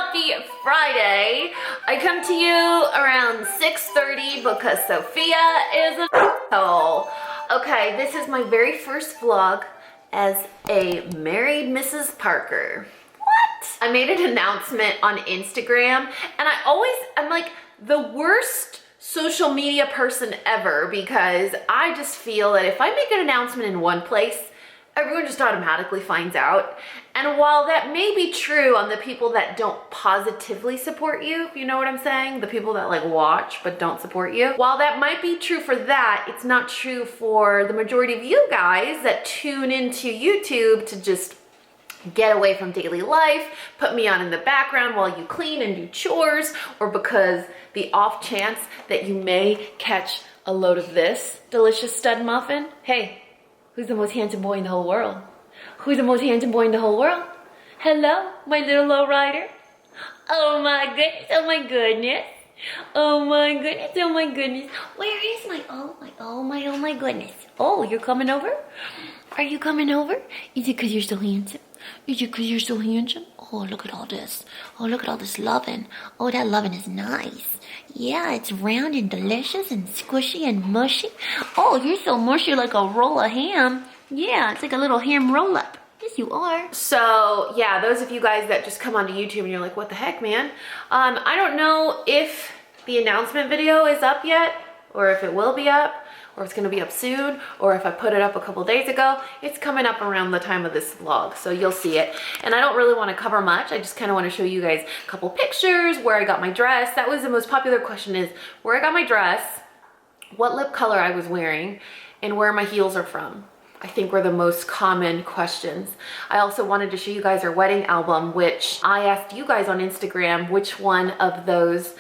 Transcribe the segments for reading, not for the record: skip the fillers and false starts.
Coffee Friday. I come to you around 6:30 because Sophia is an asshole. Okay, this is my very first vlog as a married Mrs. Parker. What? I made an announcement on Instagram, and I'm like the worst social media person ever because I just feel that if I make an announcement in one place, everyone just automatically finds out. And while that may be true on the people that don't positively support you, if you know what I'm saying, the people that like watch but don't support you, while that might be true for that, it's not true for the majority of you guys that tune into YouTube to just get away from daily life, put me on in the background while you clean and do chores, or because the off chance that you may catch a load of this delicious stud muffin. Hey, who's the most handsome boy in the whole world? Who's the most handsome boy in the whole world? Hello, my little lowrider. Oh my goodness, oh my goodness. Oh my goodness, oh my goodness. Where is my, oh my goodness. Oh, you're coming over? Are you coming over? Is it because you're so handsome? Is it because you're so handsome? Oh, look at all this. Oh, look at all this loving. Oh, that loving is nice. Yeah, it's round and delicious and squishy and mushy. Oh, you're so mushy like a roll of ham. Yeah, it's like a little ham roll-up. Yes, you are. So, yeah, those of you guys that just come onto YouTube and you're like, what the heck, man? I don't know if the announcement video is up yet, or if it will be up, or it's gonna be up soon, or if I put it up a couple days ago. It's coming up around the time of this vlog, so you'll see it. And I don't really wanna cover much. I just kinda wanna show you guys a couple pictures, where I got my dress. That was the most popular question, is where I got my dress, what lip color I was wearing, and where my heels are from. I think were the most common questions. I also wanted to show you guys our wedding album, which I asked you guys on Instagram which one of those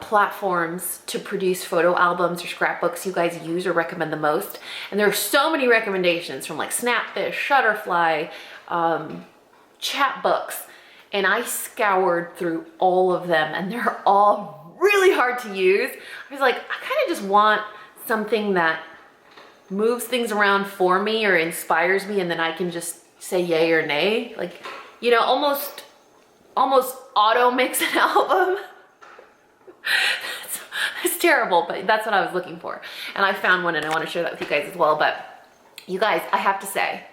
platforms to produce photo albums or scrapbooks you guys use or recommend the most. And there are so many recommendations from like Snapfish, Shutterfly, Chatbooks, and I scoured through all of them and they're all really hard to use. I was like, I kind of just want something that moves things around for me or inspires me, and then I can just say yay or nay. Like, you know, almost auto mix an album. It's terrible, but that's what I was looking for. And I found one and I want to share that with you guys as well. But you guys, I have to say,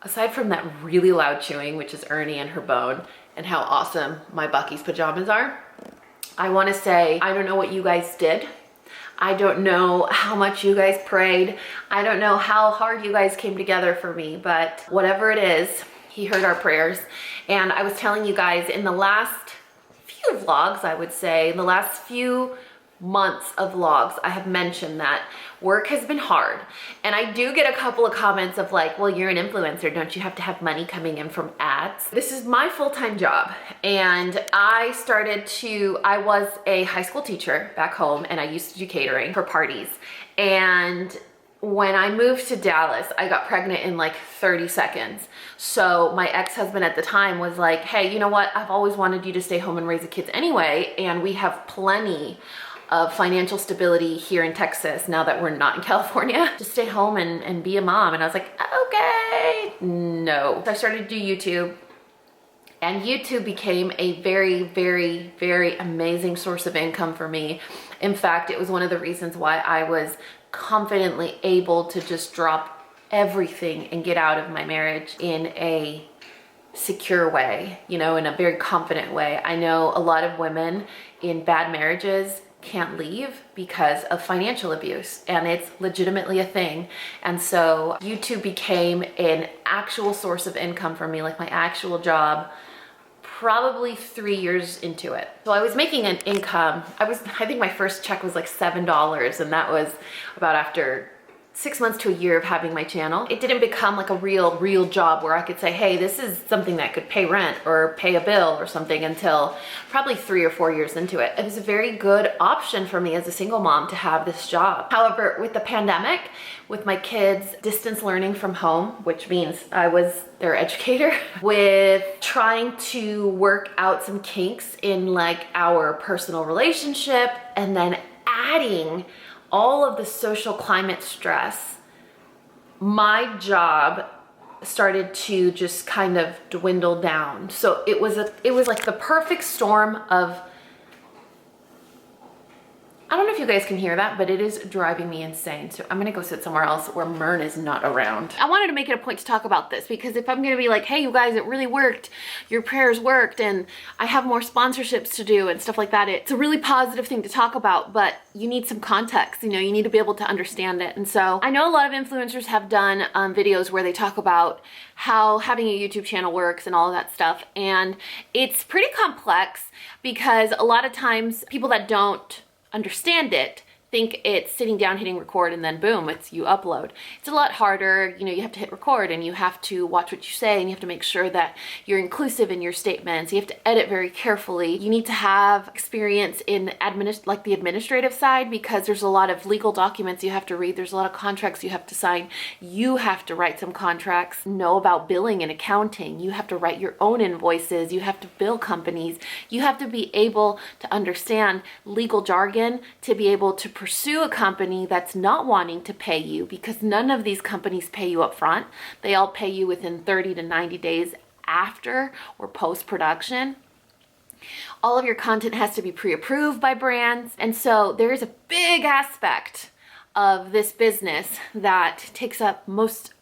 aside from that really loud chewing, which is Ernie and her bone, and how awesome my Bucky's pajamas are, I want to say, I don't know what you guys did. I don't know how much you guys prayed. I don't know how hard you guys came together for me, but whatever it is, he heard our prayers. And I was telling you guys in the last few vlogs, I would say, in the last few months of vlogs, I have mentioned that work has been hard. And I do get a couple of comments of like, well, you're an influencer, don't you have to have money coming in from ads? This is my full-time job. And I was a high school teacher back home, and I used to do catering for parties. And when I moved to Dallas, I got pregnant in like 30 seconds. So my ex-husband at the time was like, hey, you know what? I've always wanted you to stay home and raise the kids anyway. And we have plenty of financial stability here in Texas now that we're not in California. Just stay home and be a mom. And I was like, okay, no. So I started to do YouTube, and YouTube became a very, very, very amazing source of income for me. In fact, it was one of the reasons why I was confidently able to just drop everything and get out of my marriage in a secure way, you know, in a very confident way. I know a lot of women in bad marriages can't leave because of financial abuse, and it's legitimately a thing. And so YouTube became an actual source of income for me, like my actual job, probably 3 years into it. So I was making an income. I think my first check was like $7, and that was about after 6 months to a year of having my channel. It didn't become like a real job where I could say, hey, this is something that could pay rent or pay a bill or something, until probably 3 or 4 years into it. It was a very good option for me as a single mom to have this job. However, with the pandemic, with my kids distance learning from home, which means I was their educator, with trying to work out some kinks in like our personal relationship, and then adding all of the social climate stress, my job started to just kind of dwindle down. So it was like the perfect storm of, I don't know if you guys can hear that, but it is driving me insane. So I'm gonna go sit somewhere else where Mern is not around. I wanted to make it a point to talk about this because if I'm gonna be like, hey, you guys, it really worked, your prayers worked, and I have more sponsorships to do and stuff like that, it's a really positive thing to talk about, but you need some context, you know, you need to be able to understand it. And so I know a lot of influencers have done videos where they talk about how having a YouTube channel works and all of that stuff. And it's pretty complex because a lot of times people that don't understand it think it's sitting down, hitting record, and then boom, it's you upload. It's a lot harder. You know, you have to hit record and you have to watch what you say and you have to make sure that you're inclusive in your statements. You have to edit very carefully. You need to have experience in the administrative side because there's a lot of legal documents you have to read. There's a lot of contracts you have to sign. You have to write some contracts, know about billing and accounting. You have to write your own invoices. You have to bill companies. You have to be able to understand legal jargon to be able to pursue a company that's not wanting to pay you, because none of these companies pay you up front. They all pay you within 30 to 90 days after or post-production. All of your content has to be pre-approved by brands. And so there is a big aspect of this business that takes up most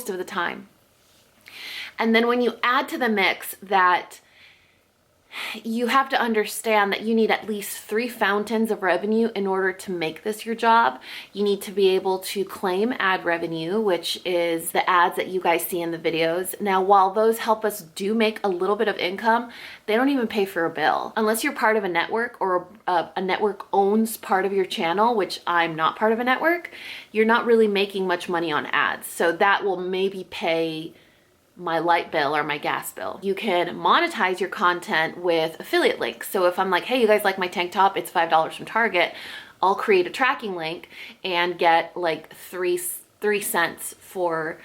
of the time. And then when you add to the mix that you have to understand that you need at least 3 fountains of revenue in order to make this your job. You need to be able to claim ad revenue, which is the ads that you guys see in the videos. Now, while those help us do make a little bit of income, they don't even pay for a bill. Unless you're part of a network or a network owns part of your channel, which I'm not part of a network, you're not really making much money on ads. So that will maybe pay my light bill or my gas bill. You can monetize your content with affiliate links. So if I'm like, hey, you guys like my tank top, it's $5 from Target, I'll create a tracking link and get like 3 cents for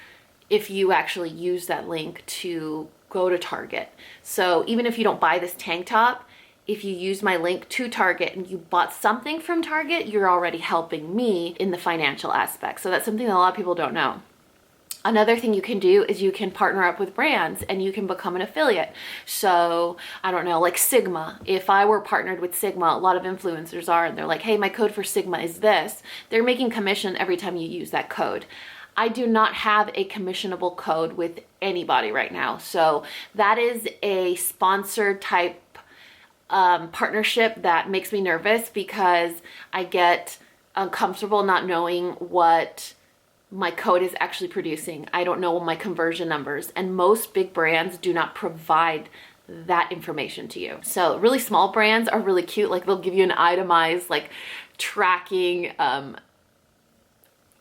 if you actually use that link to go to Target. So even if you don't buy this tank top, if you use my link to Target and you bought something from Target, you're already helping me in the financial aspect. So that's something that a lot of people don't know. Another thing you can do is you can partner up with brands and you can become an affiliate. So I don't know, like Sigma. If I were partnered with Sigma, a lot of influencers are, and they're like, hey, my code for Sigma is this. They're making commission every time you use that code. I do not have a commissionable code with anybody right now. So that is a sponsored type partnership that makes me nervous because I get uncomfortable not knowing what my code is actually producing. I don't know my conversion numbers, and most big brands do not provide that information to you. So really small brands are really cute. Like they'll give you an itemized like tracking, I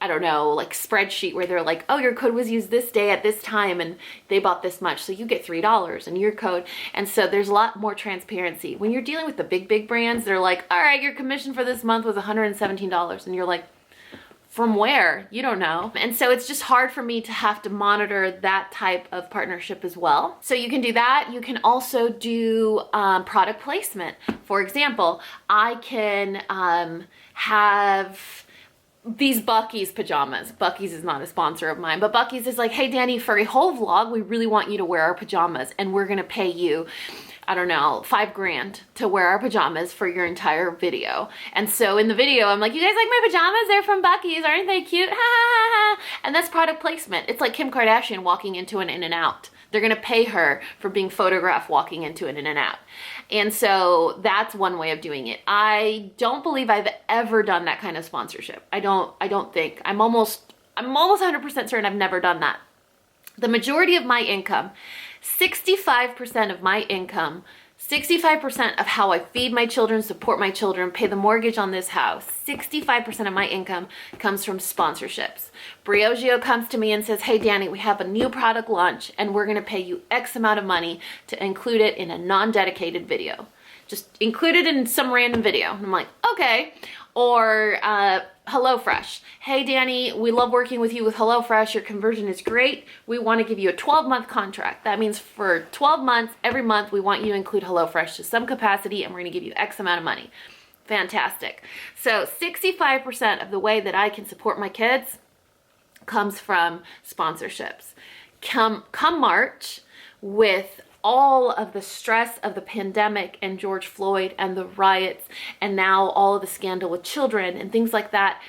don't know, like spreadsheet where they're like, oh, your code was used this day at this time and they bought this much. So you get $3 in your code. And so there's a lot more transparency. When you're dealing with the big brands, they're like, all right, your commission for this month was $117. And you're like, from where? You don't know. And so it's just hard for me to have to monitor that type of partnership as well. So you can do that. You can also do product placement. For example, I can have these Buc-ee's pajamas. Buc-ee's is not a sponsor of mine, but Buc-ee's is like, hey, Dani, for a whole vlog, we really want you to wear our pajamas and we're gonna pay you, I don't know, $5,000 to wear our pajamas for your entire video. And so in the video, I'm like, you guys like my pajamas? They're from Buc-ee's, aren't they cute? Ha ha ha ha. And that's product placement. It's like Kim Kardashian walking into an In-N-Out. They're gonna pay her for being photographed walking into an In-N-Out. And so that's one way of doing it. I don't believe I've ever done that kind of sponsorship. I don't think. I'm almost 100% certain I've never done that. The majority of my income, 65% of my income, 65% of how I feed my children, support my children, pay the mortgage on this house, 65% of my income comes from sponsorships. Briogeo comes to me and says, hey, Dani, we have a new product launch and we're gonna pay you X amount of money to include it in a non-dedicated video. Just include it in some random video. And I'm like, okay. Or HelloFresh. Hey, Dani, we love working with you with HelloFresh. Your conversion is great. We want to give you a 12-month contract. That means for 12 months, every month, we want you to include HelloFresh to some capacity, and we're going to give you X amount of money. Fantastic. So 65% of the way that I can support my kids comes from sponsorships. come March, with all of the stress of the pandemic and George Floyd and the riots and now all of the scandal with children and things like that,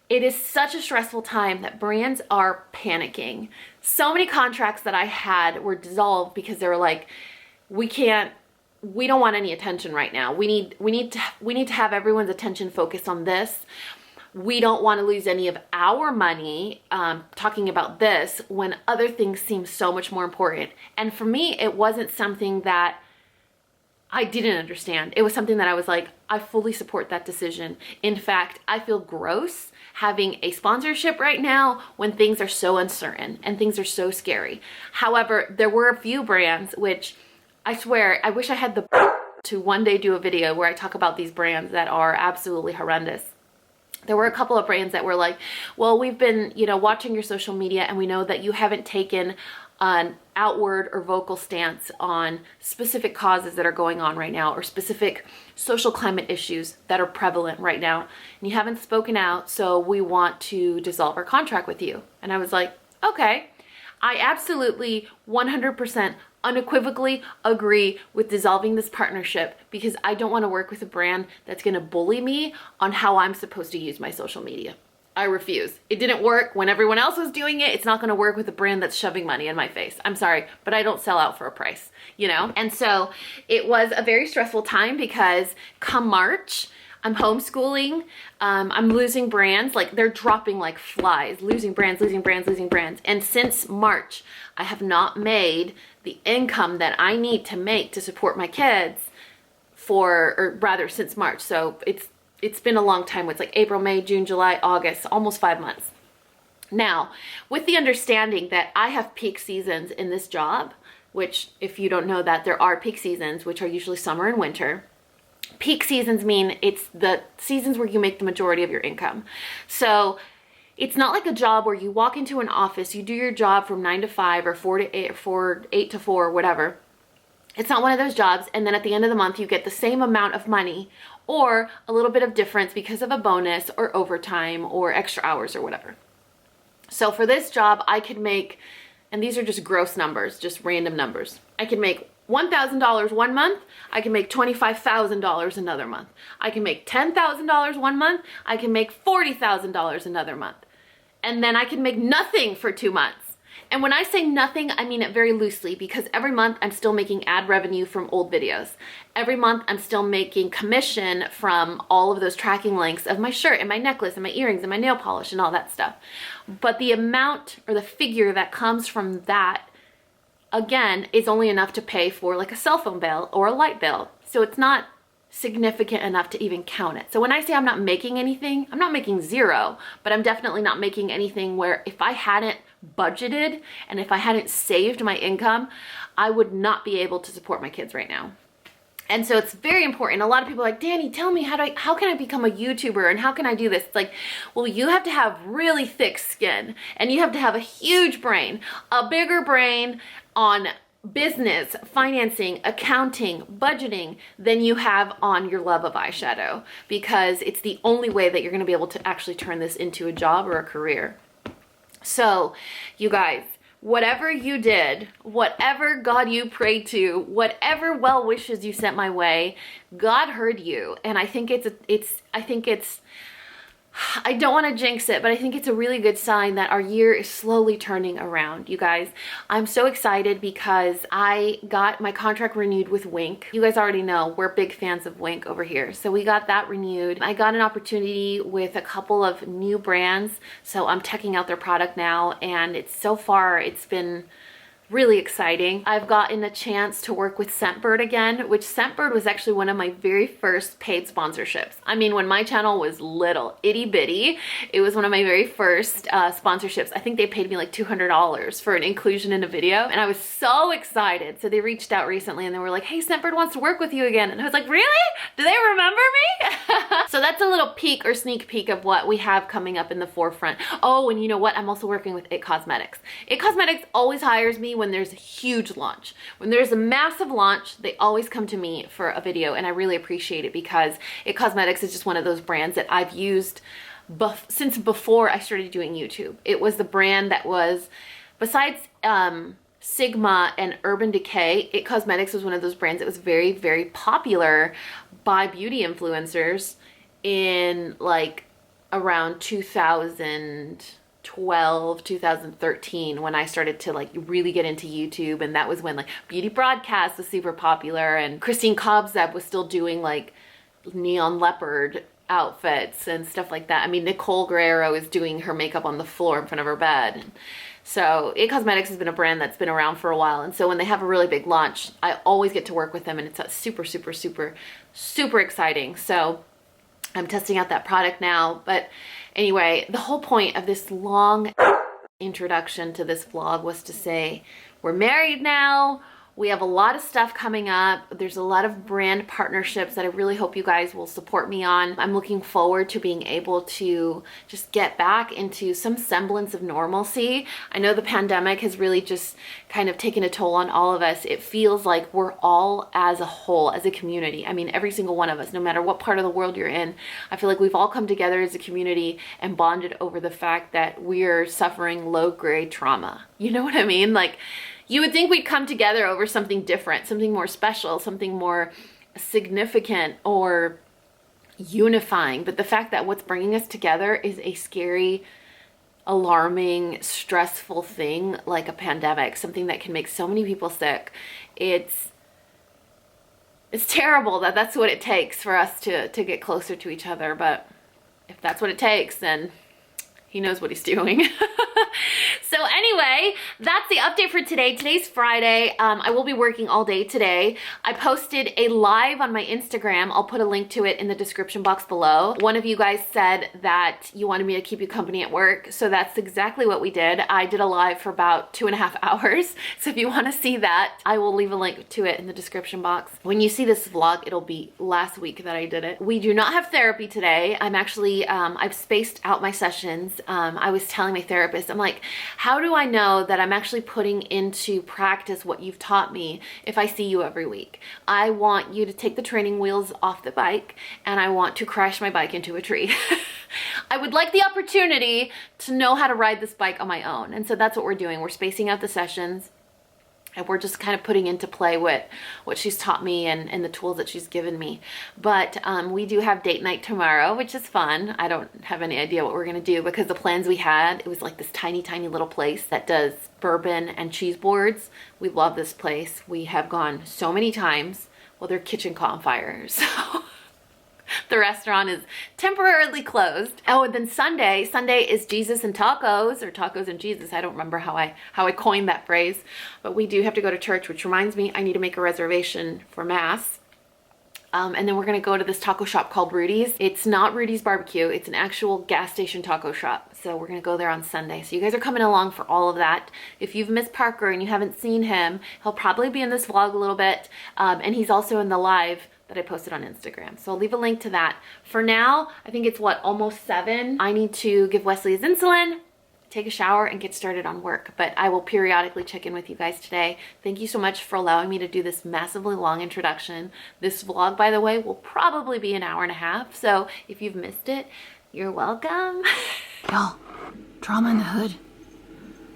it is such a stressful time that brands are panicking. So many contracts that I had were dissolved because they were like, we don't want any attention right now. We need to have everyone's attention focused on this. We don't want to lose any of our money talking about this when other things seem so much more important. And for me, it wasn't something that I didn't understand. It was something that I was like, I fully support that decision. In fact, I feel gross having a sponsorship right now when things are so uncertain and things are so scary. However, there were a few brands which I swear, I wish I had the to one day do a video where I talk about these brands that are absolutely horrendous. There were a couple of brands that were like, well, we've been, watching your social media and we know that you haven't taken an outward or vocal stance on specific causes that are going on right now or specific social climate issues that are prevalent right now. And you haven't spoken out, so we want to dissolve our contract with you. And I was like, okay, I absolutely 100% unequivocally agree with dissolving this partnership because I don't want to work with a brand that's going to bully me on how I'm supposed to use my social media. I refuse. It didn't work when everyone else was doing it. It's not going to work with a brand that's shoving money in my face. I'm sorry, but I don't sell out for a price, And so it was a very stressful time because come March, I'm homeschooling, I'm losing brands, like they're dropping like flies, losing brands. And since March, I have not made the income that I need to make to support my kids since March. So it's been a long time. It's like April, May, June, July, August, almost 5 months. Now, with the understanding that I have peak seasons in this job, which if you don't know that, there are peak seasons, which are usually summer and winter. Peak seasons mean it's the seasons where you make the majority of your income. So it's not like a job where you walk into an office, you do your job from 9 to 5 or 4 to 8 or 8 to 4, whatever. It's not one of those jobs and then at the end of the month you get the same amount of money or a little bit of difference because of a bonus or overtime or extra hours or whatever. So for this job, I could make, and these are just gross numbers, just random numbers. I could make $1,000 one month, I can make $25,000 another month. I can make $10,000 one month, I can make $40,000 another month. And then I can make nothing for 2 months. And when I say nothing, I mean it very loosely because every month I'm still making ad revenue from old videos. Every month I'm still making commission from all of those tracking links of my shirt and my necklace and my earrings and my nail polish and all that stuff. But the amount or the figure that comes from that, again, is only enough to pay for like a cell phone bill or a light bill. So it's not significant enough to even count it. So when I say I'm not making anything, I'm not making zero, but I'm definitely not making anything where if I hadn't budgeted and if I hadn't saved my income, I would not be able to support my kids right now. And so it's very important. A lot of people are like, Dani, tell me how can I become a YouTuber and how can I do this? It's like, well, you have to have really thick skin and you have to have a huge brain, a bigger brain on business, financing, accounting, budgeting than you have on your love of eyeshadow, because it's the only way that you're going to be able to actually turn this into a job or a career. So you guys, whatever you did, whatever God you prayed to, whatever well wishes you sent my way, God heard you. And I think I don't want to jinx it, but I think it's a really good sign that our year is slowly turning around, you guys. I'm so excited because I got my contract renewed with Wink. You guys already know we're big fans of Wink over here. So we got that renewed. I got an opportunity with a couple of new brands. So I'm checking out their product now, and it's been really exciting. I've gotten a chance to work with Scentbird again, which Scentbird was actually one of my very first paid sponsorships. I mean, when my channel was little, itty bitty, it was one of my very first sponsorships. I think they paid me like $200 for an inclusion in a video, and I was so excited. So they reached out recently and they were like, hey, Scentbird wants to work with you again. And I was like, really? Do they remember me? So that's a little peek or sneak peek of what we have coming up in the forefront. Oh, and you know what? I'm also working with It Cosmetics. It Cosmetics always hires me when there's a huge launch. When there's a massive launch, they always come to me for a video, and I really appreciate it because It Cosmetics is just one of those brands that I've used since before I started doing YouTube. It was the brand that was besides Sigma and Urban Decay, It Cosmetics was one of those brands that was very, very popular by beauty influencers in like around 2012, 2013, when I started to like really get into YouTube. And that was when like beauty broadcast was super popular, and Christine Kobzeb was still doing like neon leopard outfits and stuff like that. I mean, Nicole Guerrero is doing her makeup on the floor in front of her bed. So It Cosmetics has been a brand that's been around for a while. And so when they have a really big launch, I always get to work with them, and it's super, super, super, super exciting. So I'm testing out that product now. But anyway, the whole point of this long introduction to this vlog was to say, we're married now. We have a lot of stuff coming up. There's a lot of brand partnerships that I really hope you guys will support me on. I'm looking forward to being able to just get back into some semblance of normalcy. I know the pandemic has really just kind of taken a toll on all of us. It feels like we're all as a whole, as a community. I mean, every single one of us, no matter what part of the world you're in, I feel like we've all come together as a community and bonded over the fact that we're suffering low-grade trauma. You know what I mean? Like, you would think we'd come together over something different, something more special, something more significant or unifying. But the fact that what's bringing us together is a scary, alarming, stressful thing like a pandemic, something that can make so many people sick. It's terrible that that's what it takes for us to get closer to each other. But if that's what it takes, then he knows what he's doing. So anyway, that's the update for today. Today's Friday. I will be working all day today. I posted a live on my Instagram. I'll put a link to it in the description box below. One of you guys said that you wanted me to keep you company at work. So that's exactly what we did. I did a live for about 2.5 hours. So if you want to see that, I will leave a link to it in the description box. When you see this vlog, it'll be last week that I did it. We do not have therapy today. I'm actually, I've spaced out my sessions. I was telling my therapist, I'm like, how do I know that I'm actually putting into practice what you've taught me if I see you every week? I want you to take the training wheels off the bike, and I want to crash my bike into a tree. I would like the opportunity to know how to ride this bike on my own. And so that's what we're doing. We're spacing out the sessions, and we're just kind of putting into play what she's taught me and the tools that she's given me. But we do have date night tomorrow, which is fun. I don't have any idea what we're gonna do, because the plans we had, it was like this tiny, tiny little place that does bourbon and cheese boards. We love this place. We have gone so many times. Well, their kitchen caught on fire, so the restaurant is temporarily closed. Oh, and then Sunday is Jesus and tacos, or tacos and Jesus. I don't remember how I coined that phrase, but we do have to go to church, which reminds me, I need to make a reservation for Mass. And then we're gonna go to this taco shop called Rudy's. It's not Rudy's Barbecue. It's an actual gas station taco shop. So we're gonna go there on Sunday. So you guys are coming along for all of that. If you've missed Parker and you haven't seen him, he'll probably be in this vlog a little bit. And he's also in the live that I posted on Instagram. So I'll leave a link to that. For now, I think it's what, almost 7. I need to give Wesley his insulin, take a shower, and get started on work. But I will periodically check in with you guys today. Thank you so much for allowing me to do this massively long introduction. This vlog, by the way, will probably be an hour and a half. So if you've missed it, you're welcome. Y'all, drama in the hood.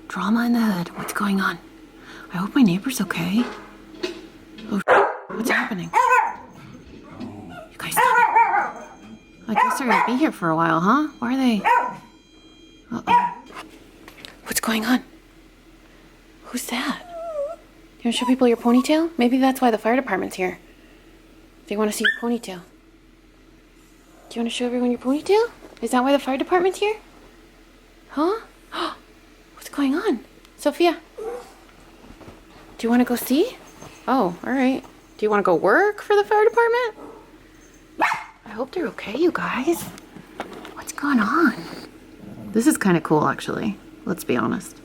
Drama in the hood. What's going on? I hope my neighbor's okay. Oh, what's happening? You guys, I guess they're gonna be here for a while, huh? Why are they? Uh-oh. What's going on? Who's that? You want to show people your ponytail? Maybe that's why the fire department's here. They want to see your ponytail. Do you want to show everyone your ponytail? Is that why the fire department's here? Huh? What's going on? Sophia? Do you want to go see? Oh, all right. Do you want to go work for the fire department? I hope they're okay, you guys. What's going on? This is kind of cool, actually. Let's be honest.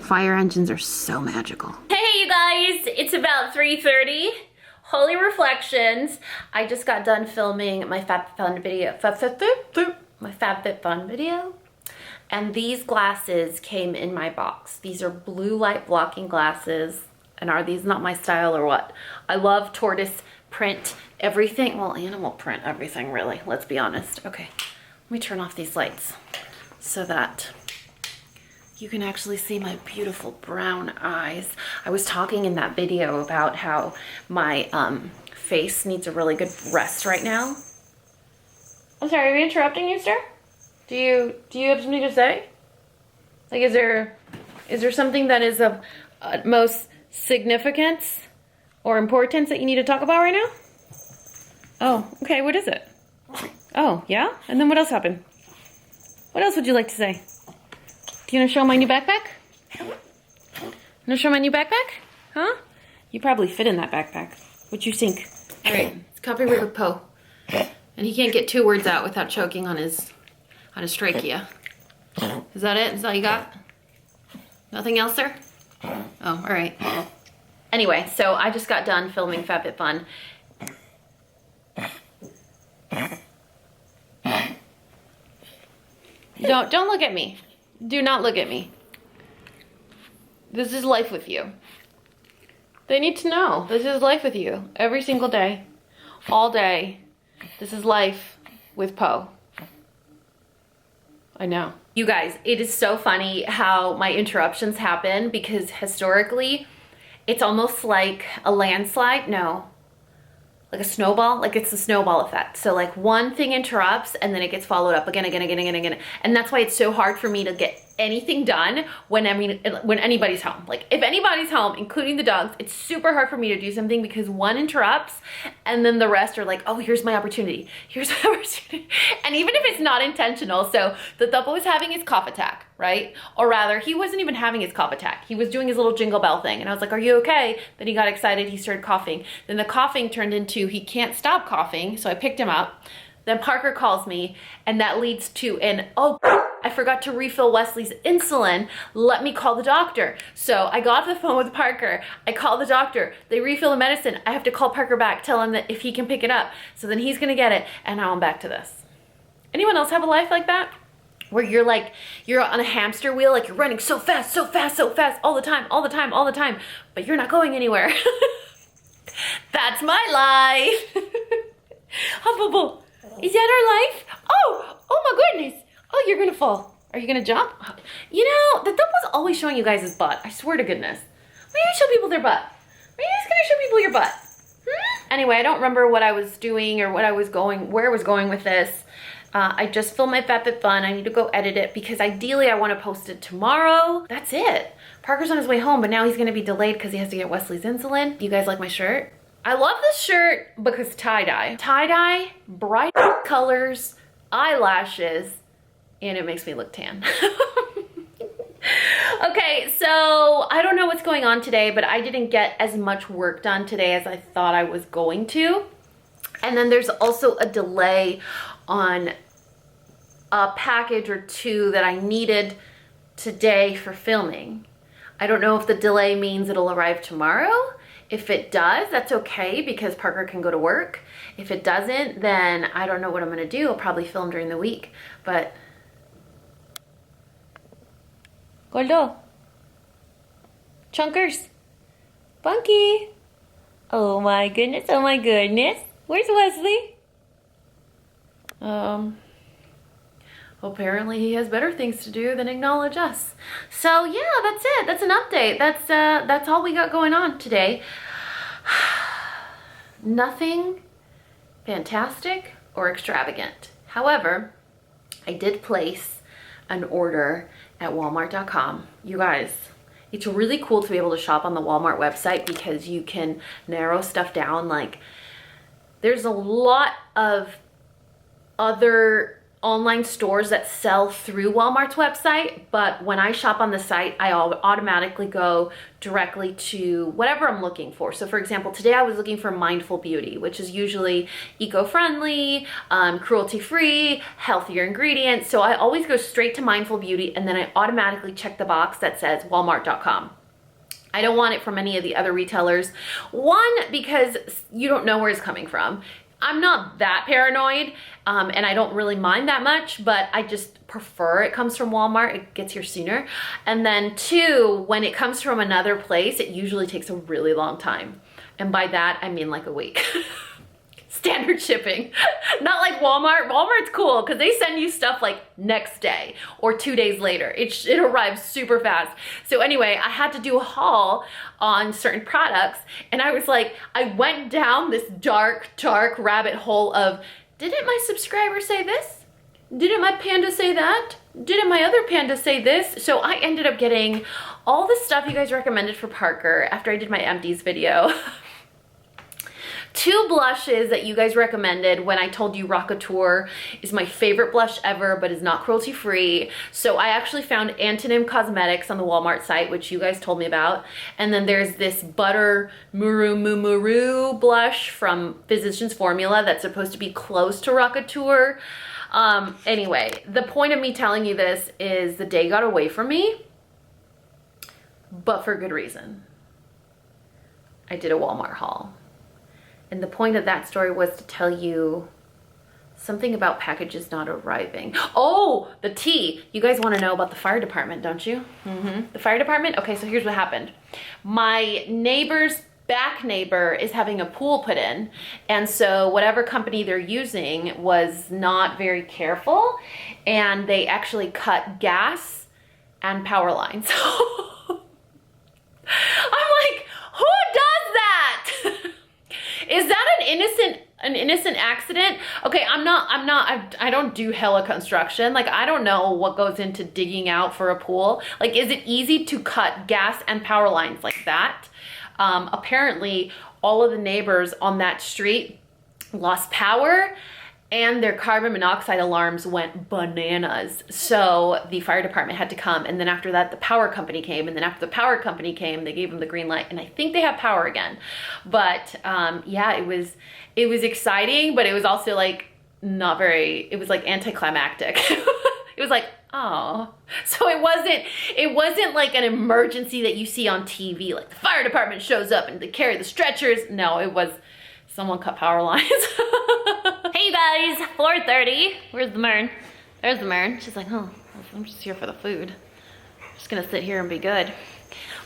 Fire engines are so magical. Hey, you guys. It's about 3:30. Holy Reflections. I just got done filming my FabFitFun video. And these glasses came in my box. These are blue light blocking glasses. And are these not my style or what? I love tortoise print everything. Well, animal print everything, really. Let's be honest. Okay, let me turn off these lights so that You can actually see my beautiful brown eyes. I was talking in that video about how my face needs a really good rest right now. I'm sorry, are we interrupting you, sir? Do you have something to say? Like, is there something that is of utmost significance or importance that you need to talk about right now? Oh, okay, what is it? Oh, yeah? And then what else happened? What else would you like to say? Do you want to show my new backpack? Want to show my new backpack? Huh? You probably fit in that backpack. What you think? All right, it's Coffee Break with Poe. And he can't get 2 words out without choking on his trachea. Is that it? Is that all you got? Nothing else, sir? Oh, all right. Anyway, so I just got done filming FabFitFun. Don't look at me. Do not look at me. This is life with you. They need to know. This is life with you. Every single day. All day. This is life with Poe. I know. You guys, it is so funny how my interruptions happen because historically, it's almost like a landslide. No. Like a snowball, like it's a snowball effect. So like one thing interrupts and then it gets followed up again. And that's why it's so hard for me to get anything done when anybody's home. Like if anybody's home, including the dogs, it's super hard for me to do something because one interrupts and then the rest are like, oh, here's my opportunity. Here's my opportunity. And even if it's not intentional, so the Thuppo was having his cough attack, right? Or rather, he wasn't even having his cough attack. He was doing his little jingle bell thing. And I was like, are you okay? Then he got excited. He started coughing. Then the coughing turned into he can't stop coughing. So I picked him up. Then Parker calls me and that leads to an, oh, I forgot to refill Wesley's insulin. Let me call the doctor. So I got off the phone with Parker. I call the doctor. They refill the medicine. I have to call Parker back, tell him that if he can pick it up. So then he's gonna get it. And now I'm back to this. Anyone else have a life like that? Where you're like, you're on a hamster wheel, like you're running so fast, all the time, but you're not going anywhere. That's my life. Humble. Is that our life? Oh my goodness. Oh, you're gonna fall. Are you gonna jump? You know, the thumb was always showing you guys his butt. I swear to goodness. Why do you show people their butt? Why are you just gonna show people your butt? Anyway, I don't remember what I was doing or where I was going with this. I just filmed my FabFitFun. I need to go edit it because ideally I want to post it tomorrow. That's it. Parker's on his way home, but now he's gonna be delayed because he has to get Wesley's insulin. You guys like my shirt? I love this shirt because tie-dye. Tie-dye, bright colors, eyelashes, and it makes me look tan. Okay, so I don't know what's going on today, but I didn't get as much work done today as I thought I was going to. And then there's also a delay on a package or 2 that I needed today for filming. I don't know if the delay means it'll arrive tomorrow. If it does, that's okay because Parker can go to work. If it doesn't, then I don't know what I'm gonna do. I'll probably film during the week, but. Gordo. Chunkers. Funky. Oh my goodness, oh my goodness. Where's Wesley? Apparently he has better things to do than acknowledge us. So yeah, that's it. That's an update. That's all we got going on today. Nothing fantastic or extravagant. However, I did place an order at Walmart.com. You guys, it's really cool to be able to shop on the Walmart website because you can narrow stuff down. Like, there's a lot of other online stores that sell through Walmart's website, but when I shop on the site, I automatically go directly to whatever I'm looking for. So for example, today I was looking for mindful beauty, which is usually eco-friendly, cruelty-free, healthier ingredients. So I always go straight to mindful beauty and then I automatically check the box that says Walmart.com. I don't want it from any of the other retailers. One, because you don't know where it's coming from. I'm not that paranoid and I don't really mind that much, but I just prefer it comes from Walmart. It gets here sooner. And then 2, when it comes from another place, it usually takes a really long time. And by that, I mean like a week. standard shipping. Not like Walmart. Walmart's cool because they send you stuff like next day or 2 days later. It arrives super fast. So anyway, I had to do a haul on certain products, and I was like, I went down this dark rabbit hole of, didn't my subscriber say this? Didn't my panda say that? Didn't my other panda say this? So I ended up getting all the stuff you guys recommended for Parker after I did my empties video. 2 blushes that you guys recommended when I told you Rockateur is my favorite blush ever, but is not cruelty free. So I actually found Antonym Cosmetics on the Walmart site, which you guys told me about. And then there's this Butter Muru blush from Physicians Formula that's supposed to be close to Rockateur. Anyway, the point of me telling you this is the day got away from me, but for good reason. I did a Walmart haul. And the point of that story was to tell you something about packages not arriving. Oh, the tea. You guys want to know about the fire department, don't you? The fire department? Okay, so here's what happened. My neighbor's back neighbor is having a pool put in. And so whatever company they're using was not very careful. And they actually cut gas and power lines. I'm like, who does that? Is that an innocent accident? Okay, I don't do hella construction. Like, I don't know what goes into digging out for a pool. Like, is it easy to cut gas and power lines like that? Apparently, all of the neighbors on that street lost power, and their carbon monoxide alarms went bananas. So the fire department had to come, and then after that, the power company came, and then after the power company came, they gave them the green light, and I think they have power again. But yeah, it was exciting, but it was also like not very, it was like anticlimactic. It was like, oh. So it wasn't like an emergency that you see on TV, like the fire department shows up and they carry the stretchers. No, it was someone cut power lines. Hey guys, 4:30. Where's the Mern? There's the Mern. She's like, oh, I'm just here for the food. I'm just gonna sit here and be good.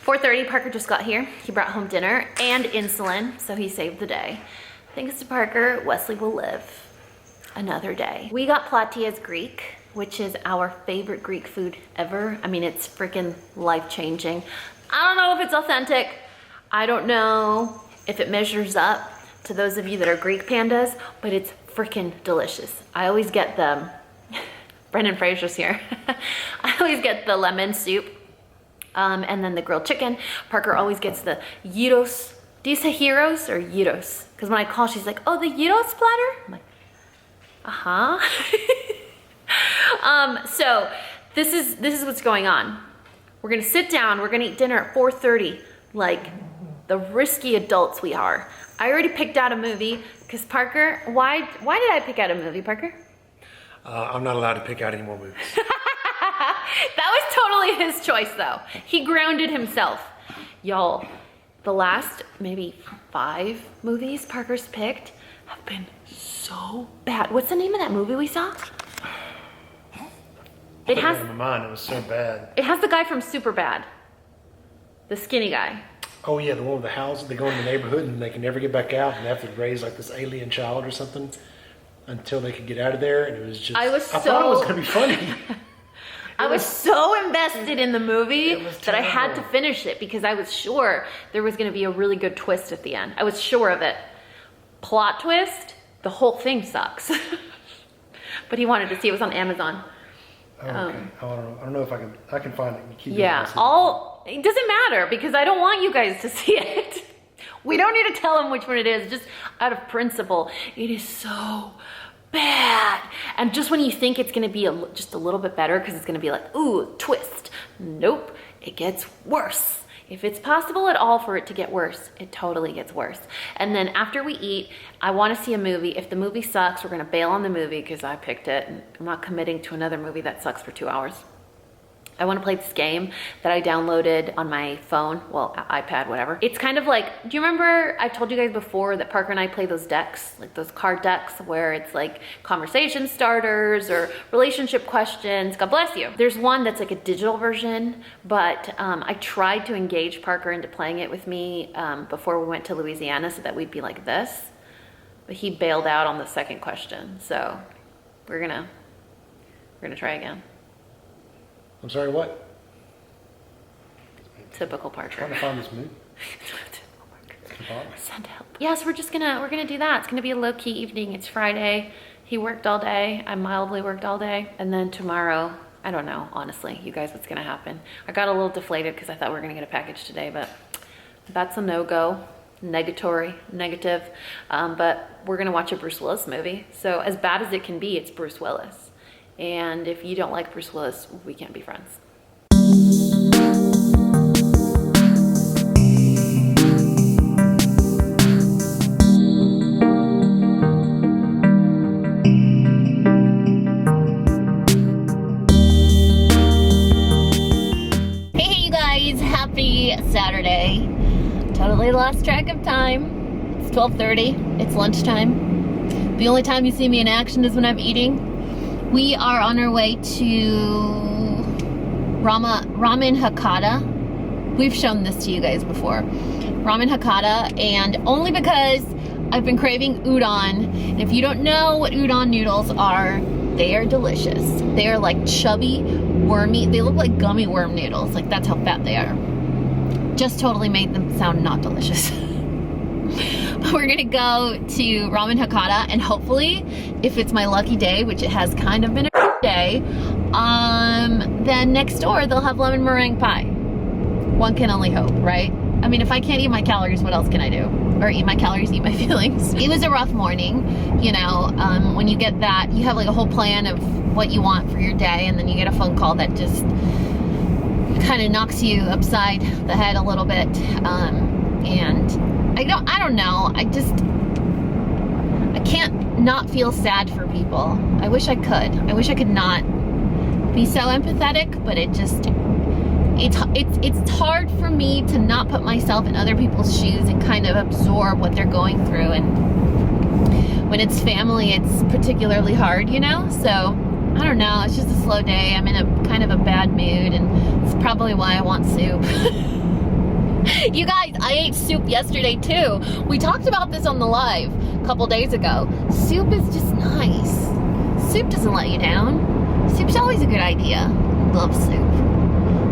4:30, Parker just got here. He brought home dinner and insulin, so he saved the day. Thanks to Parker, Wesley will live another day. We got platias Greek, which is our favorite Greek food ever. I mean, it's freaking life-changing. I don't know if it's authentic. I don't know if it measures up to those of you that are Greek pandas, but it's freaking delicious. I always get the, Brendan Fraser's here. I always get the lemon soup and then the grilled chicken. Parker always gets the gyros. Do you say gyros or gyros? Because when I call, she's like, oh, the gyros platter? I'm like, uh-huh. So this is what's going on. We're gonna sit down, we're gonna eat dinner at 4:30, like the risky adults we are. I already picked out a movie, because Parker, why did I pick out a movie, Parker? I'm not allowed to pick out any more movies. That was totally his choice though. He grounded himself. Y'all, the last maybe 5 movies Parker's picked have been so bad. What's the name of that movie we saw? It has, in my mind, it was so bad. It has the guy from Superbad. The skinny guy. Oh yeah, the one with the houses. They go in the neighborhood and they can never get back out, and they have to raise like this alien child or something until they could get out of there. And it was just, I thought it was gonna be funny. I was so invested in the movie that I had to finish it because I was sure there was gonna be a really good twist at the end. I was sure of it. Plot twist, the whole thing sucks. But he wanted to see it. It was on Amazon. Okay. I don't know if I can find it. Keep yeah, it doesn't matter because I don't want you guys to see it. We don't need to tell them which one it is, just out of principle. It is so bad. And just when you think it's gonna be just a little bit better because it's gonna be like, ooh, twist. Nope, it gets worse. If it's possible at all for it to get worse, it totally gets worse. And then after we eat, I want to see a movie. If the movie sucks, we're going to bail on the movie because I picked it. And I'm not committing to another movie that sucks for 2 hours. I want to play this game that I downloaded on my phone, well, iPad, whatever. It's kind of like, do you remember I told you guys before that Parker and I play those decks, like those card decks where it's like conversation starters or relationship questions, God bless you. There's one that's like a digital version, but I tried to engage Parker into playing it with me before we went to Louisiana so that we'd be like this. he bailed out on the second question. So we're gonna try again. I'm sorry, what? Typical Parker. Trying to find this movie. Send help. Yes, we're gonna do that. It's gonna be a low-key evening. It's Friday. He worked all day. I mildly worked all day. And then tomorrow, I don't know, honestly, you guys, what's gonna happen. I got a little deflated because I thought we were gonna get a package today, but that's a no-go. Negative. But we're gonna watch a Bruce Willis movie. So as bad as it can be, it's Bruce Willis. And if you don't like Bruce Willis, we can't be friends. Happy Saturday. Totally lost track of time. It's 12:30. It's lunchtime. The only time you see me in action is when I'm eating. We are on our way to Ramen Hakata. We've shown this to you guys before. Ramen Hakata, and only because I've been craving udon. And if you don't know what udon noodles are, they are delicious. They are like chubby, wormy. They look like gummy worm noodles. Like that's how fat they are. Just totally made them sound not delicious. But we're gonna go to Ramen Hakata, and hopefully, if it's my lucky day, which it has kind of been a day, then next door they'll have lemon meringue pie. One can only hope, right? I mean, if I can't eat my calories, what else can I do? Or eat my calories, eat my feelings. It was a rough morning, you know. When you get that, you have like a whole plan of what you want for your day, and then you get a phone call that just kind of knocks you upside the head a little bit. And I don't know. I can't not feel sad for people. I wish I could. I wish I could not be so empathetic, but it's hard for me to not put myself in other people's shoes and kind of absorb what they're going through. And when it's family, it's particularly hard, you know? So I don't know, it's just a slow day. I'm in a kind of a bad mood, and it's probably why I want soup. You guys, I ate soup yesterday too. We talked about this on the live a couple days ago. Soup is just nice. Soup doesn't let you down. Soup's always a good idea. Love soup.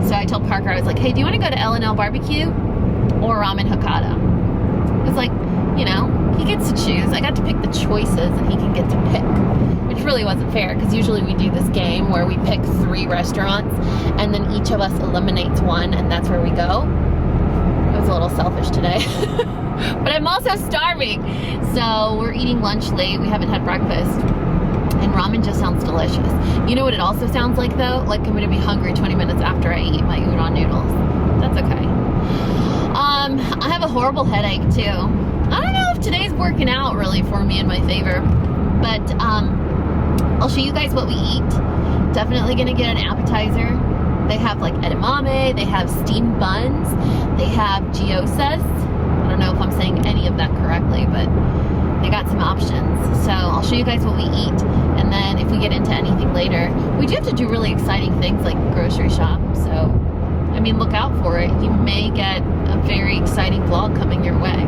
So I told Parker, I was like, hey, do you want to go to L&L Barbecue or Ramen Hakata? It's like, you know, he gets to choose. I got to pick the choices and he can get to pick, which really wasn't fair, because usually we do this game where we pick 3 restaurants and then each of us eliminates one, and that's where we go. I was a little selfish today. But I'm also starving. So we're eating lunch late. We haven't had breakfast. And ramen just sounds delicious. You know what it also sounds like though? Like I'm gonna be hungry 20 minutes after I eat my udon noodles. That's okay. I have a horrible headache too. I don't know if today's working out really for me in my favor, but I'll show you guys what we eat. Definitely gonna get an appetizer. They have like edamame, they have steamed buns, they have gyozas. I don't know if I'm saying any of that correctly, but they got some options. So I'll show you guys what we eat, and then if we get into anything later, we do have to do really exciting things like grocery shop. So, I mean, look out for it. You may get a very exciting vlog coming your way.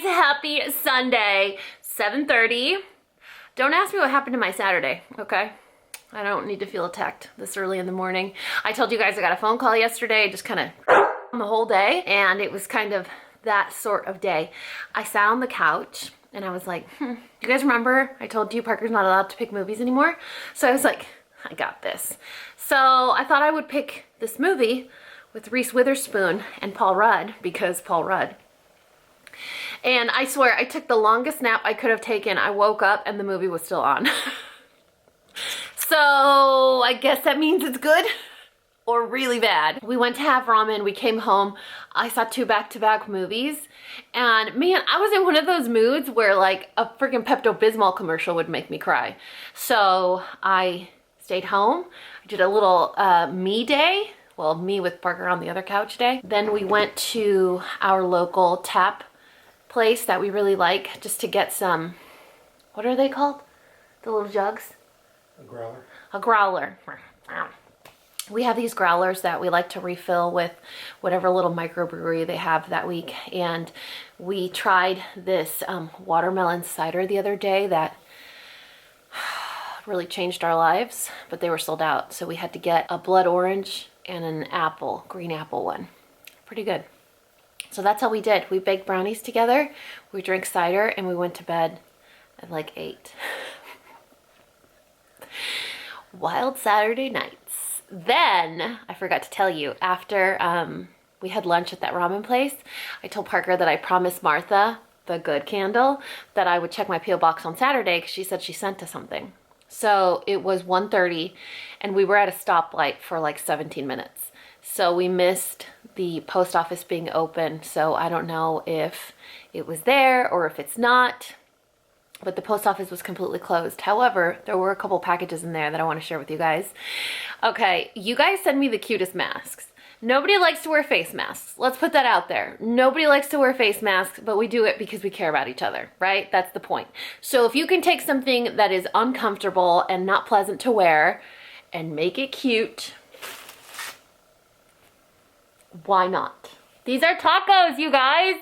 Happy Sunday, 7:30. Don't ask me what happened to my Saturday, okay? I don't need to feel attacked this early in the morning. I told you guys I got a phone call yesterday, just kind of the whole day, and it was kind of that sort of day. I sat on the couch and I was like, you guys remember I told you Parker's not allowed to pick movies anymore? So I was like, I got this. So I thought I would pick this movie with Reese Witherspoon and Paul Rudd, because Paul Rudd. And I swear, I took the longest nap I could have taken. I woke up and the movie was still on. So I guess that means it's good. or really bad. We went to have ramen, we came home, I saw 2 back-to-back movies, and man, I was in one of those moods where like a freaking Pepto-Bismol commercial would make me cry. So I stayed home, I did a little me day, well, me with Parker on the other couch day. Then we went to our local tap place that we really like just to get some, what are they called? The little jugs? A growler. A growler. We have these growlers that we like to refill with whatever little microbrewery they have that week. And we tried this watermelon cider the other day that really changed our lives, but they were sold out. So we had to get a blood orange and an apple, green apple one. Pretty good. So that's how we did. We baked brownies together, we drank cider, and we went to bed at like 8. Wild Saturday nights. Then, I forgot to tell you, after we had lunch at that ramen place, I told Parker that I promised Martha, the good candle, that I would check my P.O. box on Saturday because she said she sent us something. So it was 1:30 and we were at a stoplight for like 17 minutes. So we missed the post office being open. So I don't know if it was there or if it's not. But the post office was completely closed. However, there were a couple packages in there that I want to share with you guys. Okay, you guys send me the cutest masks. Nobody likes to wear face masks. Let's put that out there. Nobody likes to wear face masks, but we do it because we care about each other, right? That's the point. So if you can take something that is uncomfortable and not pleasant to wear and make it cute, why not? These are tacos, you guys.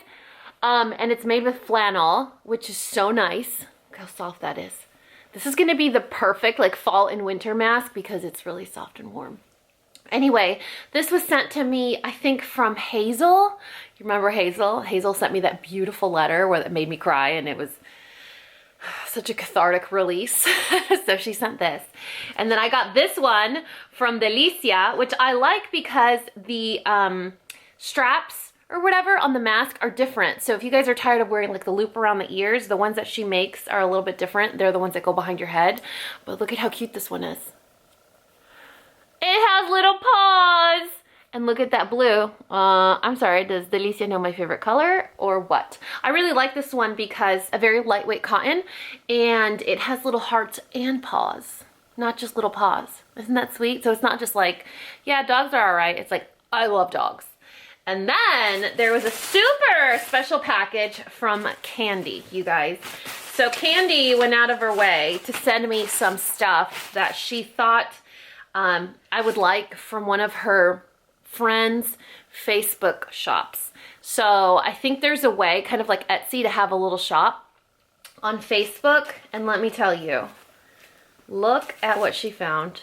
And it's made with flannel, which is so nice. Look how soft that is. This is gonna be the perfect like fall and winter mask because it's really soft and warm. Anyway, this was sent to me, I think from Hazel. You remember Hazel? Hazel sent me that beautiful letter where it made me cry and it was such a cathartic release. So she sent this. And then I got this one from DELICIA, which I like because the straps or whatever on the mask are different. So if you guys are tired of wearing like the loop around the ears, the ones that she makes are a little bit different. They're the ones that go behind your head. But look at how cute this one is. It has little paws. And look at that blue. I'm sorry, does DELICIA know my favorite color or what? I really like this one because a very lightweight cotton and it has little hearts and paws, not just little paws. Isn't that sweet? So it's not just like, yeah, dogs are all right. It's like, I love dogs. And then there was a super special package from Candy, you guys. So Candy went out of her way to send me some stuff that she thought I would like from one of her friends' Facebook shops. So I think there's a way, kind of like Etsy, to have a little shop on Facebook. And let me tell you, look at what she found.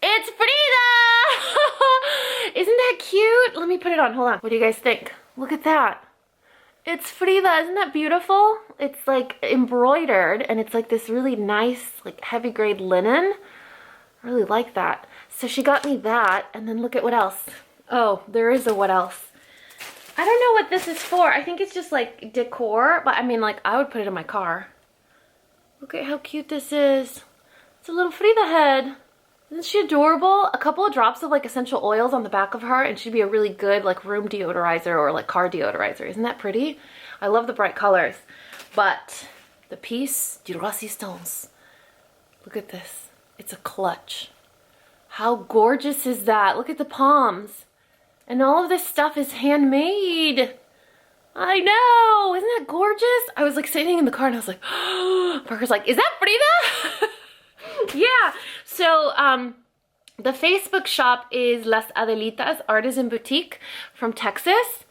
It's Frida! Isn't that cute? Let me put it on, hold on. What do you guys think? Look at that. It's Frida, isn't that beautiful? It's like embroidered and it's like this really nice, like heavy grade linen. I really like that. So she got me that, and then look at what else. Oh, there is a what else. I don't know what this is for. I think it's just like decor, but I mean like I would put it in my car. Look at how cute this is. It's a little Frida head. Isn't she adorable? A couple of drops of like essential oils on the back of her and she'd be a really good like room deodorizer or like car deodorizer. Isn't that pretty? I love the bright colors. But the piece de resistance. Look at this. It's a clutch. How gorgeous is that? Look at the palms. And all of this stuff is handmade. I know. Isn't that gorgeous? I was like sitting in the car and I was like, Parker's like, is that Frida? Yeah. So the Facebook shop is Las Adelitas Artisan Boutique from Texas.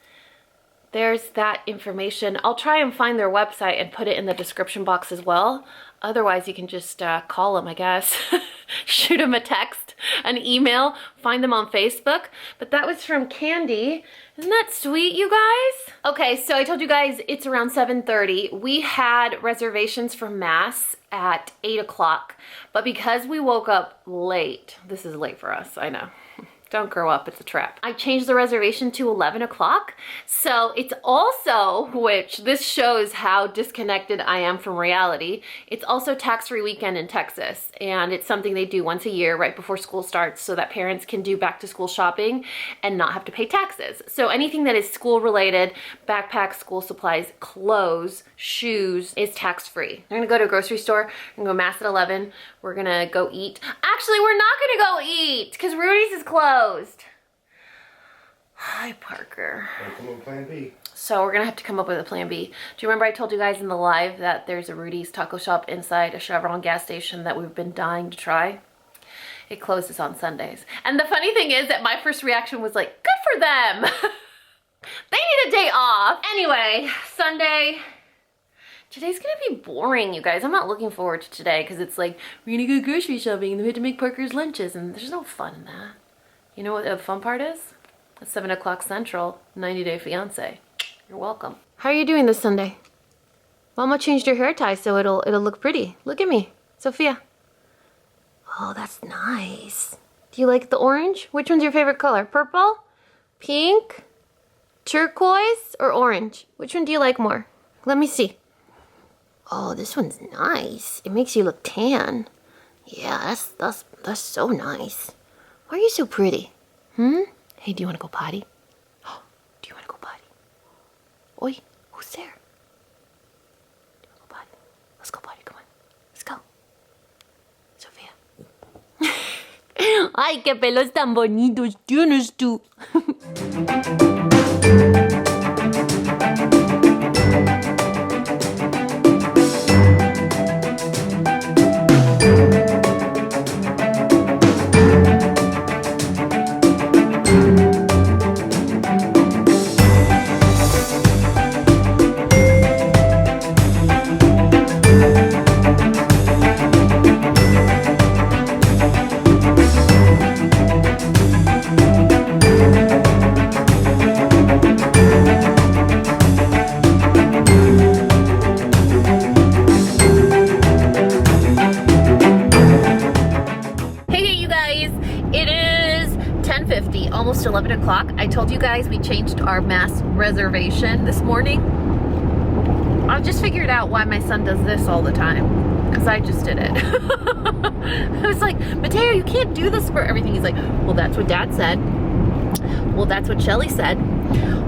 There's that information. I'll try and find their website and put it in the description box as well. Otherwise, you can just call them, I guess. Shoot them a text, an email, find them on Facebook. But that was from Candy. Isn't that sweet, you guys? Okay, so I told you guys it's around 7:30. We had reservations for Mass at 8 o'clock. But because we woke up late, this is late for us, I know. Don't grow up, it's a trap. I changed the reservation to 11 o'clock. So it's also, which this shows how disconnected I am from reality, it's also tax-free weekend in Texas. And it's something they do once a year right before school starts so that parents can do back to school shopping and not have to pay taxes. So anything that is school related, backpacks, school supplies, clothes, shoes, is tax-free. We're gonna go to a grocery store, we're gonna go mass at 11, we're gonna go eat. Actually, we're not gonna go eat because Rudy's is closed. Hi, Parker. Come up with plan B. So we're gonna have to come up with a plan B. Do you remember I told you guys in the live that there's a Rudy's taco shop inside a Chevron gas station that we've been dying to try? It closes on Sundays. And the funny thing is that my first reaction was like, good for them. They need a day off. Anyway, Sunday. Today's gonna be boring, you guys. I'm not looking forward to today because it's like, we're gonna go grocery shopping and we have to make Parker's lunches and there's no fun in that. You know what the fun part is? At 7 o'clock Central, 90 Day Fiance. You're welcome. How are you doing this Sunday? Mama changed your hair tie so it'll look pretty. Look at me, Sophia. Oh, that's nice. Do you like the orange? Which one's your favorite color? Purple? Pink? Turquoise? Or orange? Which one do you like more? Let me see. Oh, this one's nice. It makes you look tan. Yeah, that's so nice. Why are you so pretty? Hey, do you want to go potty? Do you want to go potty? Oi, who's there? Do you want to go potty? Let's go potty, come on. Let's go. Sofía. Ay, qué pelos tan bonitos tienes tú. Almost 11 o'clock. I told you guys we changed our mass reservation this morning. I've just figured out why my son does this all the time, because I just did it. I was like, Mateo, you can't do this for everything. He's like, well, that's what Dad said. Well, that's what Shelly said.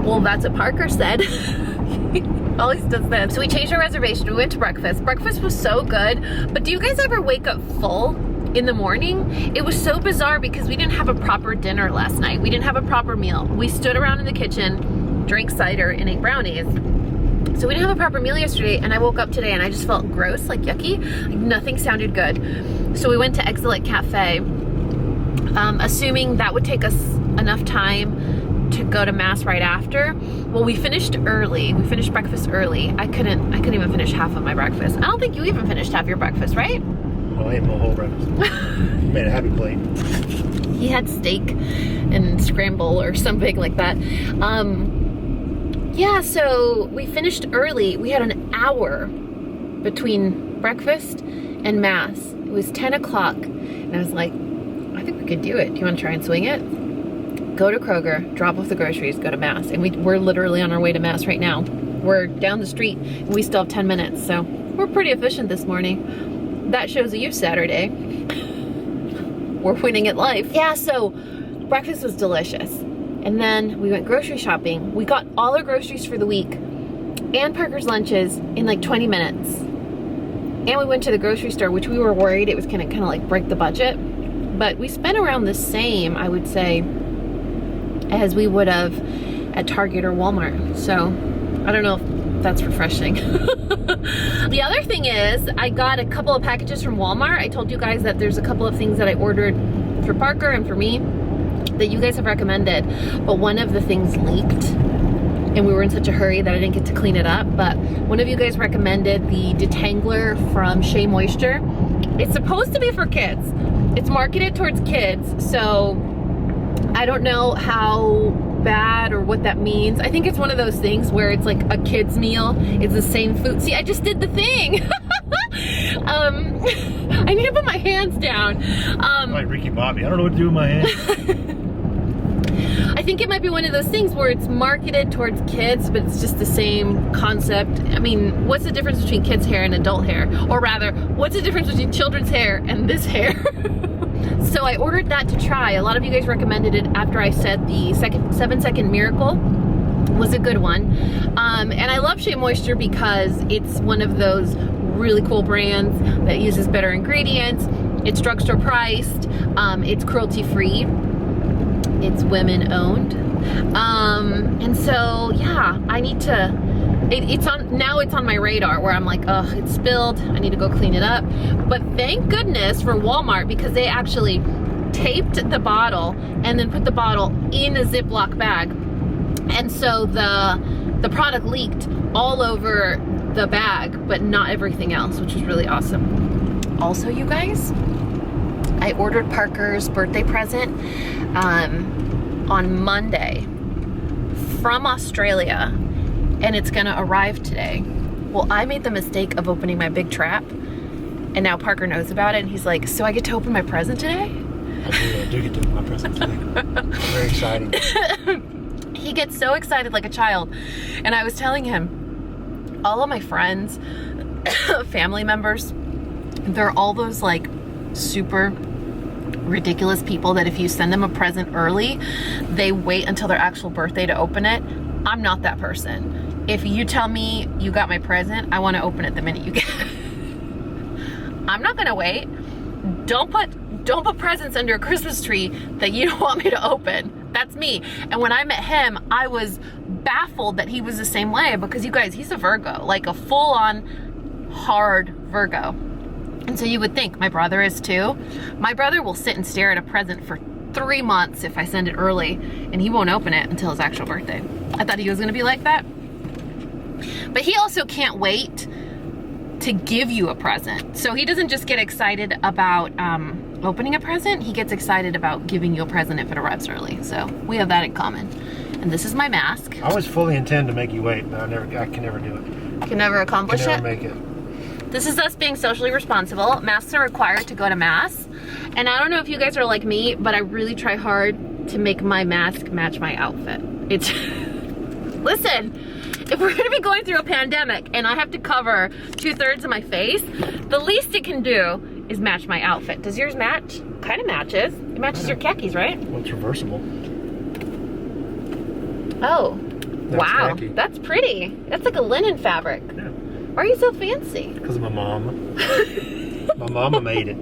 Well, that's what Parker said. He always does this. So we changed our reservation. We went to breakfast. Breakfast was so good, but do you guys ever wake up full in the morning? It was so bizarre because we didn't have a proper dinner last night. We didn't have a proper meal. We stood around in the kitchen, drank cider, and ate brownies. So we didn't have a proper meal yesterday, and I woke up today and I just felt gross, like yucky. Like nothing sounded good. So we went to Excellent Cafe, assuming that would take us enough time to go to mass right after. Well, we finished early. We finished breakfast early. I couldn't even finish half of my breakfast. I don't think you even finished half your breakfast, right? Well, I ate my whole breakfast. Made a happy plate. He had steak and scramble or something like that. Yeah, so we finished early. We had an hour between breakfast and mass. It was 10 o'clock, and I was like, I think we could do it. Do you want to try and swing it? Go to Kroger, drop off the groceries, go to mass. And we're literally on our way to mass right now. We're down the street, and we still have 10 minutes, so we're pretty efficient this morning. That shows you Saturday. We're winning at life. Yeah, so breakfast was delicious. And then we went grocery shopping. We got all our groceries for the week and Parker's lunches in like 20 minutes. And we went to the grocery store, which we were worried it was gonna kind of like break the budget. But we spent around the same, I would say, as we would have at Target or Walmart. So I don't know if that's refreshing. The other thing is I got a couple of packages from Walmart. I told you guys that there's a couple of things that I ordered for Parker and for me that you guys have recommended, but one of the things leaked and we were in such a hurry that I didn't get to clean it up. But one of you guys recommended the detangler from Shea Moisture. It's supposed to be for kids. It's marketed towards kids, so I don't know how bad or what that means. I think it's one of those things where it's like a kid's meal. It's the same food. See, I just did the thing. I need to put my hands down. Like Ricky Bobby. I don't know what to do with my hands. think it might be one of those things where it's marketed towards kids, but it's just the same concept. I mean, what's the difference between kids' hair and adult hair? Or rather, what's the difference between children's hair and this hair? So I ordered that to try. A lot of you guys recommended it after I said the 7-second miracle was a good one. And I love Shea Moisture because it's one of those really cool brands that uses better ingredients. It's drugstore priced, it's cruelty free, it's women owned. And so yeah, I need to, it's on my radar where I'm like, oh, it's spilled, I need to go clean it up. But thank goodness for Walmart, because they actually taped the bottle and then put the bottle in a Ziploc bag. And so the product leaked all over the bag, but not everything else, which was really awesome. Also, you guys, I ordered Parker's birthday present on Monday from Australia, and it's gonna arrive today. Well, I made the mistake of opening my big trap, and now Parker knows about it, and he's like, so I get to open my present today? I do get to open my present today. Very exciting. He gets so excited like a child, and I was telling him, all of my friends, family members, they're all those like super ridiculous people that if you send them a present early, they wait until their actual birthday to open it. I'm not that person. If you tell me you got my present, I want to open it the minute you get it. I'm not gonna wait. Don't put presents under a Christmas tree that you don't want me to open. That's me. And when I met him, I was baffled that he was the same way, because you guys, he's a Virgo, like a full-on hard Virgo. And so you would think my brother is too. My brother will sit and stare at a present for 3 months if I send it early, and he won't open it until his actual birthday. I thought he was gonna be like that. But he also can't wait to give you a present. So he doesn't just get excited about opening a present, he gets excited about giving you a present if it arrives early. So we have that in common. And this is my mask. I always fully intend to make you wait, but I can never do it. Can never accomplish it? Can never make it. This is us being socially responsible. Masks are required to go to mass. And I don't know if you guys are like me, but I really try hard to make my mask match my outfit. It's, listen, if we're gonna be going through a pandemic and I have to cover 2/3 of my face, the least it can do is match my outfit. Does yours match? Kind of matches. It matches your khakis, right? Well, it's reversible. Oh, That's wow, khaki. That's pretty. That's like a linen fabric. Yeah. Why are you so fancy? Because of my mom. My mama made it.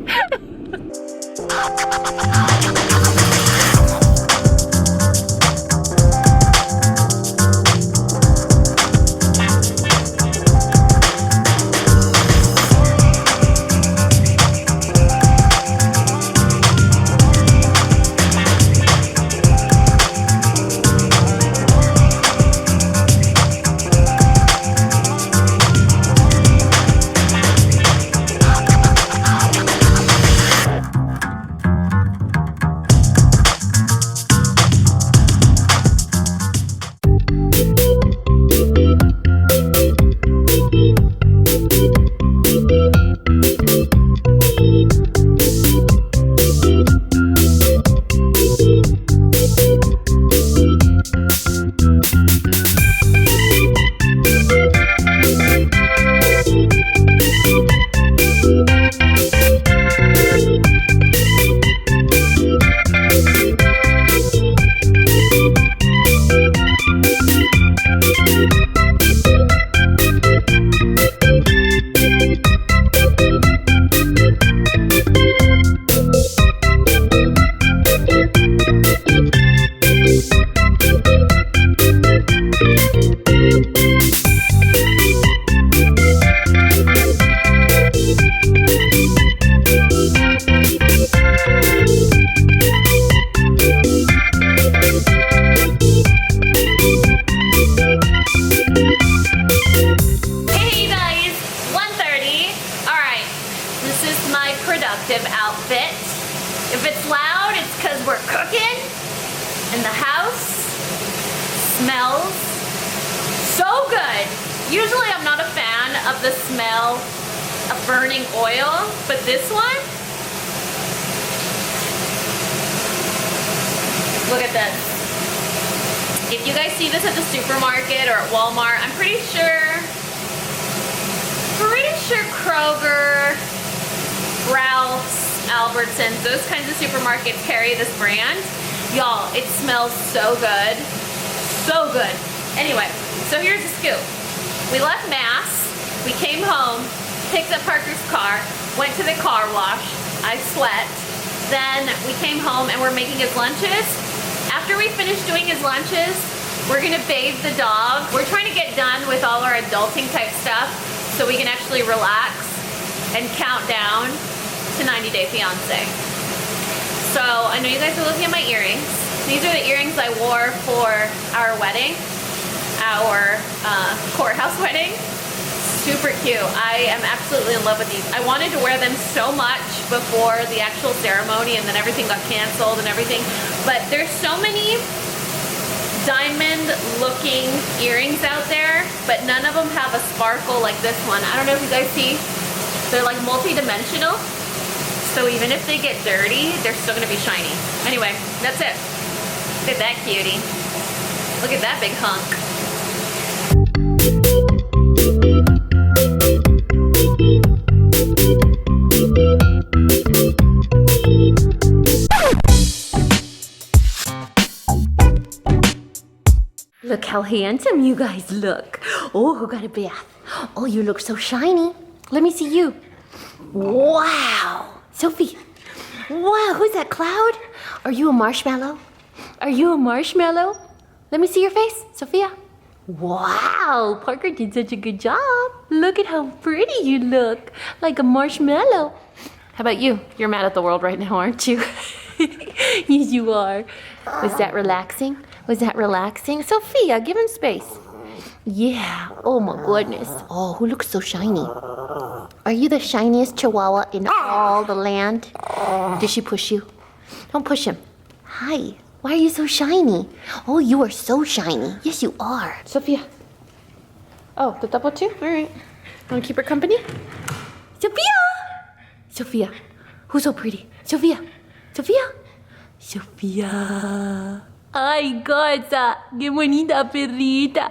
Smells so good. Usually I'm not a fan of the smell of burning oil, but this one, look at this. If you guys see this at the supermarket or at Walmart, I'm pretty sure Kroger, Ralph's, Albertsons, those kinds of supermarkets carry this brand. Y'all, it smells so good. So good. Anyway, so here's the scoop. We left Mass, we came home, picked up Parker's car, went to the car wash, I sweat. Then we came home and we're making his lunches. After we finish doing his lunches, we're gonna bathe the dog. We're trying to get done with all our adulting type stuff so we can actually relax and count down to 90 Day Fiance. So I know you guys are looking at my earrings. These are the earrings I wore for our wedding, our courthouse wedding. Super cute. I am absolutely in love with these. I wanted to wear them so much before the actual ceremony and then everything got canceled and everything. But there's so many diamond looking earrings out there, but none of them have a sparkle like this one. I don't know if you guys see, they're like multi-dimensional. So even if they get dirty, they're still gonna be shiny. Anyway, that's it. Look at that cutie. Look at that big hunk. Look how handsome you guys look. Oh, who got a bath? Oh, you look so shiny. Let me see you. Wow. Sophie. Wow, who's that, Cloud? Are you a marshmallow? Are you a marshmallow? Let me see your face, Sophia. Wow, Parker did such a good job. Look at how pretty you look, like a marshmallow. How about you? You're mad at the world right now, aren't you? Yes, you are. Was that relaxing? Was that relaxing? Sophia, give him space. Yeah, oh my goodness. Oh, who looks so shiny? Are you the shiniest chihuahua in all the land? Did she push you? Don't push him. Hi, why are you so shiny? Oh, you are so shiny. Yes, you are. Sophia. Oh, the double too? All right. Want to keep her company? Sophia! Sophia. Who's so pretty? Sophia. Sophia. Sophia. Ay, cosa. Qué bonita perrita.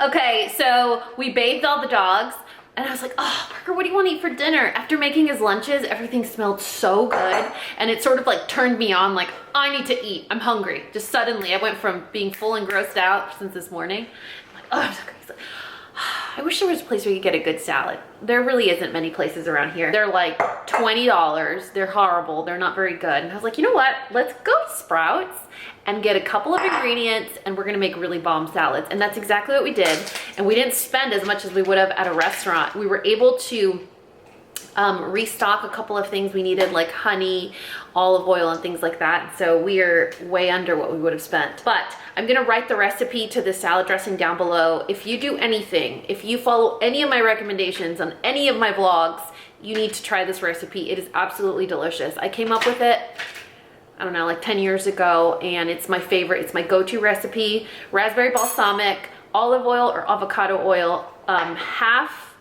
Okay, so we bathed all the dogs. And I was like, oh, Parker, what do you want to eat for dinner? After making his lunches, everything smelled so good. And it sort of like turned me on, like, I need to eat. I'm hungry. Just suddenly, I went from being full and grossed out since this morning. I'm like, oh, I'm so hungry. I wish there was a place where you could get a good salad. There really isn't many places around here. They're like $20. They're horrible. They're not very good. And I was like, you know what? Let's go to Sprouts and get a couple of ingredients and we're gonna make really bomb salads. And that's exactly what we did. And we didn't spend as much as we would have at a restaurant. We were able to restock a couple of things we needed, like honey, olive oil, and things like that. So we are way under what we would have spent. But I'm gonna write the recipe to the salad dressing down below. If you do anything, if you follow any of my recommendations on any of my vlogs, you need to try this recipe. It is absolutely delicious. I came up with it, I don't know, like 10 years ago, and it's my favorite. It's my go-to recipe. Raspberry balsamic, olive oil or avocado oil, half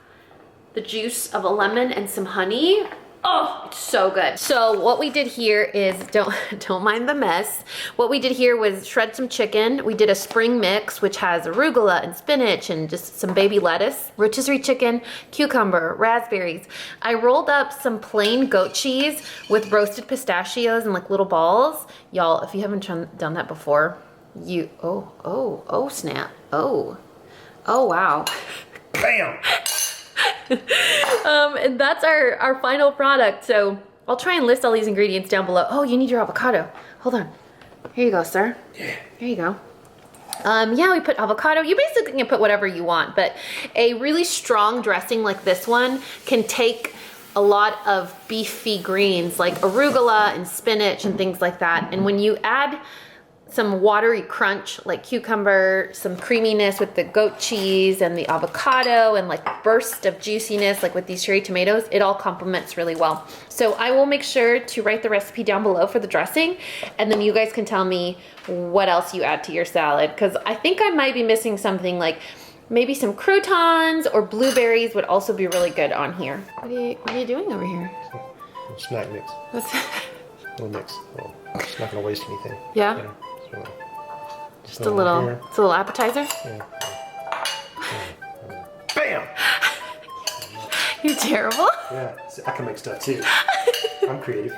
the juice of a lemon and some honey. Oh, it's so good. So what we did here is, don't mind the mess. What we did here was shred some chicken. We did a spring mix, which has arugula and spinach and just some baby lettuce, rotisserie chicken, cucumber, raspberries. I rolled up some plain goat cheese with roasted pistachios and like little balls. Y'all, if you haven't done that before, oh snap. Oh wow. Bam! And that's our final product. So I'll try and list all these ingredients down below. Oh, you need your avocado. Hold on. Here you go, sir. Yeah. Here you go. Yeah, we put avocado. You basically can put whatever you want, but a really strong dressing like this one can take a lot of beefy greens like arugula and spinach and things like that. And when you add some watery crunch like cucumber, some creaminess with the goat cheese and the avocado, and like burst of juiciness like with these cherry tomatoes, it all complements really well. So I will make sure to write the recipe down below for the dressing, and then you guys can tell me what else you add to your salad, because I think I might be missing something, like maybe some croutons or blueberries would also be really good on here. What are you doing over here? Snack mix. Little mix. Well, it's not gonna waste anything. Yeah? Just a little, it's a little appetizer? Yeah. Bam! You're terrible. Yeah, I can make stuff too. I'm creative.